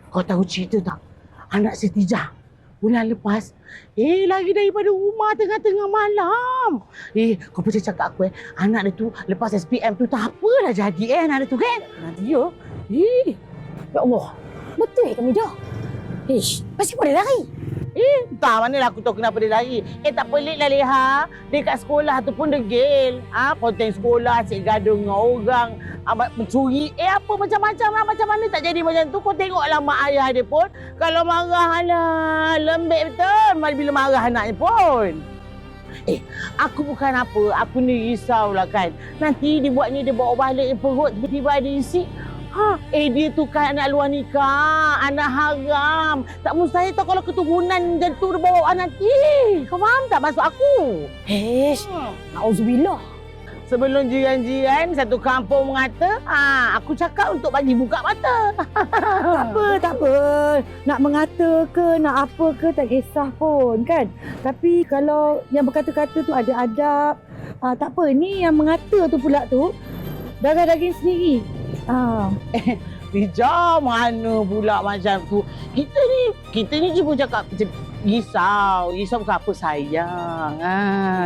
Kau tahu cerita tak? Anak Setijah bulan lepas, lari daripada rumah tengah-tengah malam. Kau percaya cakap aku anak dia tu lepas SPM tu tak apalah jadi anak dia tu kan? Ya? Ya Allah. Betul ke Mida? Pasti boleh lari. Tak manalah aku tahu kenapa dia lari. Tak pelik lah Leha. Dia kat sekolah tu pun degil. Konten sekolah, asyik gaduh dengan orang. Mencuri. Apa macam-macam lah. Macam mana tak jadi macam tu. Kau tengoklah mak ayah dia pun. Kalau marah lah. Lembek betul. Bila marah anaknya pun. Aku bukan apa. Aku ni risaulah kan. Nanti dia buat ni dia bawa balik perut. Tiba-tiba ada isi. Dia tu kan anak luar nikah, anak haram. Tak mustahil tau kalau keturunan macam tu dia bawa nanti. Kau faham tak maksud aku? Auzubillah. Sebelum jiran-jiran satu kampung mengata, aku cakap untuk bagi buka mata. Tak apa. Nak mengata ke, nak apa ke, tak kisah pun kan. Tapi kalau yang berkata-kata tu ada adab, tak apa. Ni yang mengata tu pula tu, darah daging sendiri. Bija mana pula macam tu. Kita ni cuma cakap risau bukan apa sayang.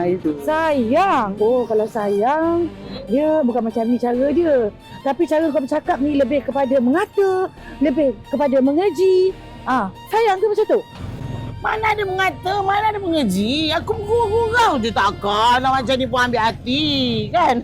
Itu. Sayang. Kalau sayang, dia bukan macam ni cara dia. Tapi cara kau bercakap ni lebih kepada mengata, lebih kepada mengeji. Sayang ke macam tu? Mana ada mengata, mana ada mengeji. Aku bergurau je takkan lah macam ni pun ambil hati kan.